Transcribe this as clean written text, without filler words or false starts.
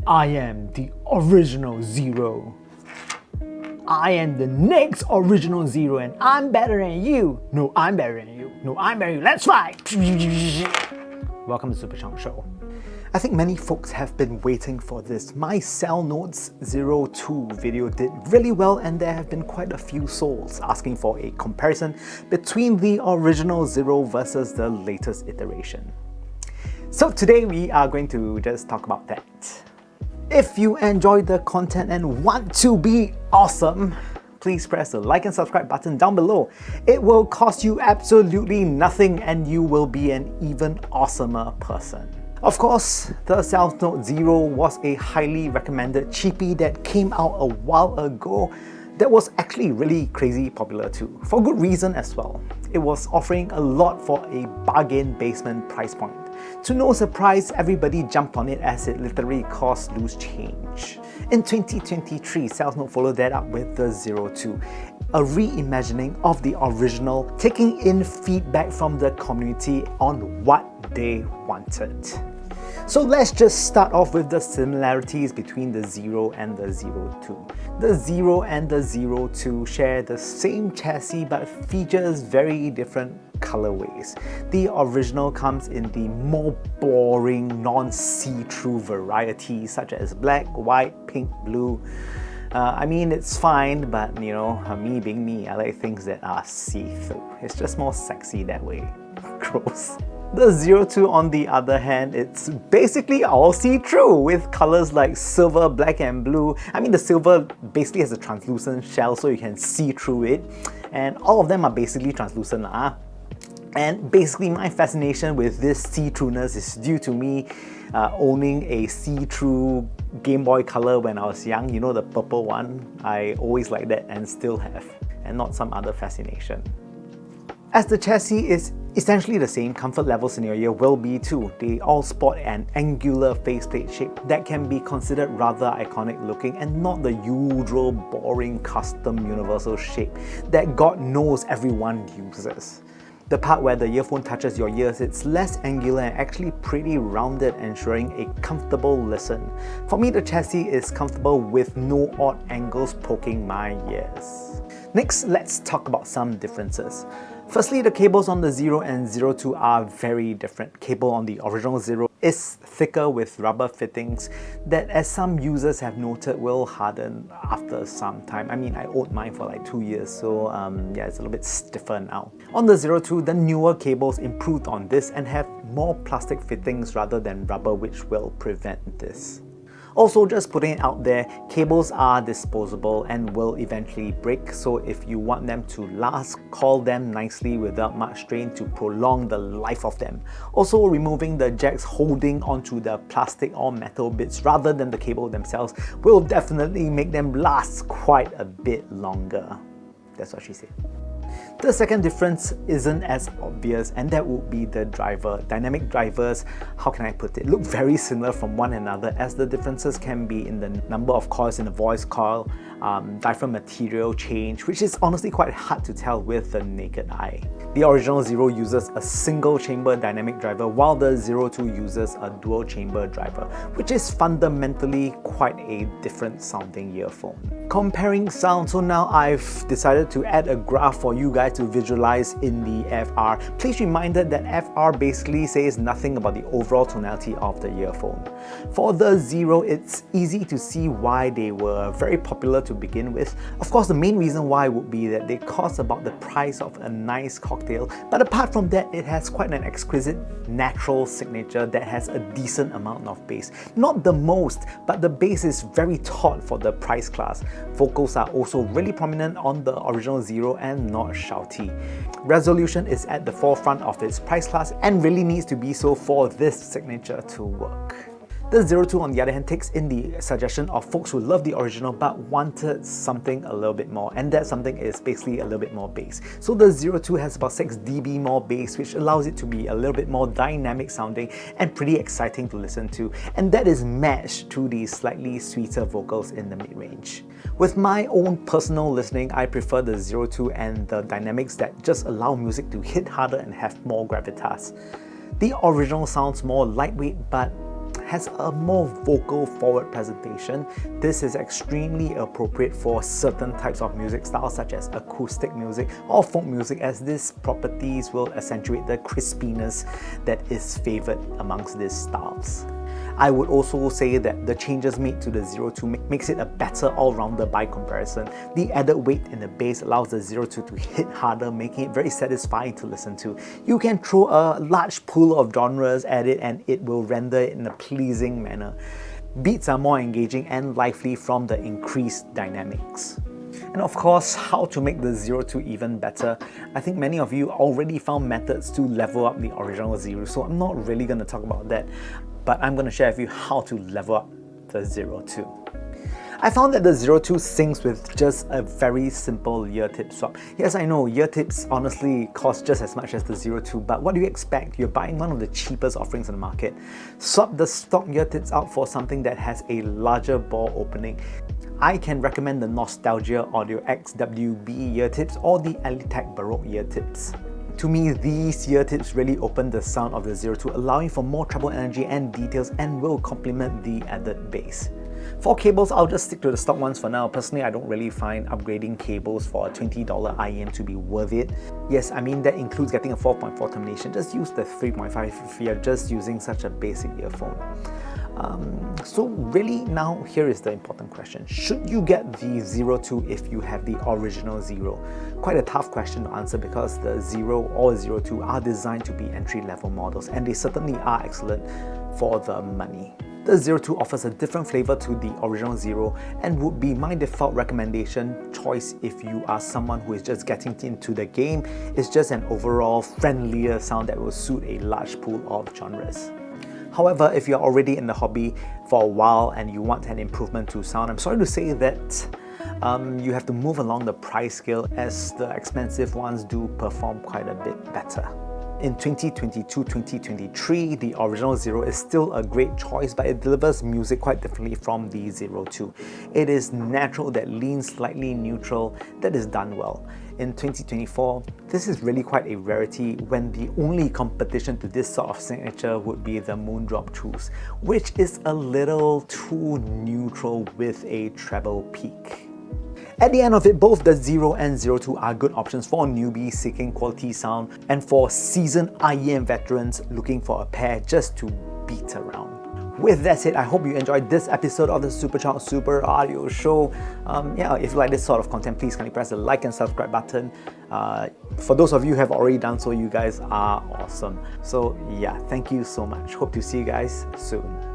I am the original Zero. I am the next original Zero and I'm better than you. No, I'm better than you. No, I'm better than you. Let's fight! Welcome to Super Chunk Show. I think many folks have been waiting for this. My Salnotes 02 video did really well and there have been quite a few souls asking for a comparison between the original Zero versus the latest iteration. So today we are going to just talk about that. If you enjoyed the content and want to be awesome, please press the like and subscribe button down below. It will cost you absolutely nothing and you will be an even awesomer person. Of course, the Salnote 0 was a highly recommended chifi that came out a while ago that was actually really crazy popular too, for good reason as well. It was offering a lot for a bargain basement price point. To no surprise, everybody jumped on it as it literally cost loose change. In 2023, Salnote followed that up with the 02, a reimagining of the original, taking in feedback from the community on what they wanted. So let's just start off with the similarities between the 0 and the 02. The 0 and the 02 share the same chassis but features very different colorways. The original comes in the more boring, non-see-through varieties such as black, white, pink, blue. I mean, it's fine, but you know, me being me, I like things that are see-through. It's just more sexy that way. Gross. The 02 on the other hand, it's basically all see-through with colors like silver, black and blue. I mean, the silver basically has a translucent shell so you can see through it, and all of them are basically translucent. And basically my fascination with this see-throughness is due to me owning a see-through Game Boy Color when I was young. You know, the purple one? I always liked that and still have, and not some other fascination. As the chassis is essentially the same, comfort levels in your ear will be too. They all sport an angular faceplate shape that can be considered rather iconic looking and not the usual boring custom universal shape that God knows everyone uses. The part where the earphone touches your ears, it's less angular and actually pretty rounded, ensuring a comfortable listen. For me, the chassis is comfortable with no odd angles poking my ears. Next, let's talk about some differences. Firstly, the cables on the 0 and 02 are very different. Cable on the original 0 is thicker with rubber fittings that, as some users have noted, will harden after some time. I mean, I owned mine for like 2 years, so yeah, it's a little bit stiffer now. On the 02, the newer cables improved on this and have more plastic fittings rather than rubber, which will prevent this. Also, just putting it out there, cables are disposable and will eventually break, so if you want them to last, call them nicely without much strain to prolong the life of them. Also, removing the jacks holding onto the plastic or metal bits rather than the cable themselves will definitely make them last quite a bit longer. That's what she said. The second difference isn't as obvious, and that would be the driver. Dynamic drivers, how can I put it, look very similar from one another, as the differences can be in the number of coils in the voice coil, diaphragm material change, which is honestly quite hard to tell with the naked eye. The original 0 uses a single chamber dynamic driver while the 02 uses a dual chamber driver, which is fundamentally quite a different sounding earphone. Comparing sound, so now I've decided to add a graph for you guys to visualize in the FR. Please reminded that FR basically says nothing about the overall tonality of the earphone. For the 0, it's easy to see why they were very popular to begin with. Of course, the main reason why would be that they cost about the price of a nice cocktail, but apart from that, it has quite an exquisite natural signature that has a decent amount of bass. Not the most, but the bass is very taut for the price class. Vocals are also really prominent on the original 0 and not shouty. Resolution is at the forefront of its price class and really needs to be so for this signature to work. The 02 on the other hand takes in the suggestion of folks who love the original but wanted something a little bit more, and that something is basically a little bit more bass. So the 02 has about 6 dB more bass, which allows it to be a little bit more dynamic sounding and pretty exciting to listen to, and that is matched to the slightly sweeter vocals in the mid-range. With my own personal listening, I prefer the 02 and the dynamics that just allow music to hit harder and have more gravitas. The original sounds more lightweight, but has a more vocal forward presentation. This is extremely appropriate for certain types of music styles such as acoustic music or folk music, as these properties will accentuate the crispiness that is favoured amongst these styles. I would also say that the changes made to the 02 makes it a better all-rounder by comparison. The added weight in the bass allows the 02 to hit harder, making it very satisfying to listen to. You can throw a large pool of genres at it and it will render it in a pleasing manner. Beats are more engaging and lively from the increased dynamics. And of course, how to make the 02 even better. I think many of you already found methods to level up the original 0, so I'm not really going to talk about that, but I'm going to share with you how to level up the 02. I found that the 02 syncs with just a very simple ear tip swap. Yes, I know, ear tips honestly cost just as much as the 02, but what do you expect? You're buying one of the cheapest offerings in the market. Swap the stock ear tips out for something that has a larger bore opening. I can recommend the Nostalgia Audio XWB ear tips or the Elitech Baroque ear tips. To me, these ear tips really open the sound of the 02, allowing for more treble energy and details and will complement the added bass. For cables, I'll just stick to the stock ones for now. Personally, I don't really find upgrading cables for a $20 IEM to be worth it. Yes, I mean that includes getting a 4.4 termination. Just use the 3.5 if you're just using such a basic earphone. So really now here is the important question. Should you get the 02 if you have the original 0? Quite a tough question to answer because the 0 or 02 are designed to be entry-level models and they certainly are excellent for the money. The 02 offers a different flavor to the original 0 and would be my default recommendation choice if you are someone who is just getting into the game. It's just an overall friendlier sound that will suit a large pool of genres. However, if you're already in the hobby for a while and you want an improvement to sound, I'm sorry to say that you have to move along the price scale, as the expensive ones do perform quite a bit better. In 2022-2023, the original 0 is still a great choice, but it delivers music quite differently from the 02. It is natural that leans slightly neutral, that is done well. In 2024, this is really quite a rarity when the only competition to this sort of signature would be the Moondrop Truths, which is a little too neutral with a treble peak. At the end of it, both the 0 and 02 are good options for newbies seeking quality sound and for seasoned IEM veterans looking for a pair just to beat around. With that said, I hope you enjoyed this episode of the Supercharged Super Audio Show. Yeah, if you like this sort of content, please kindly press the like and subscribe button. For those of you who have already done so, you guys are awesome. So yeah, thank you so much. Hope to see you guys soon.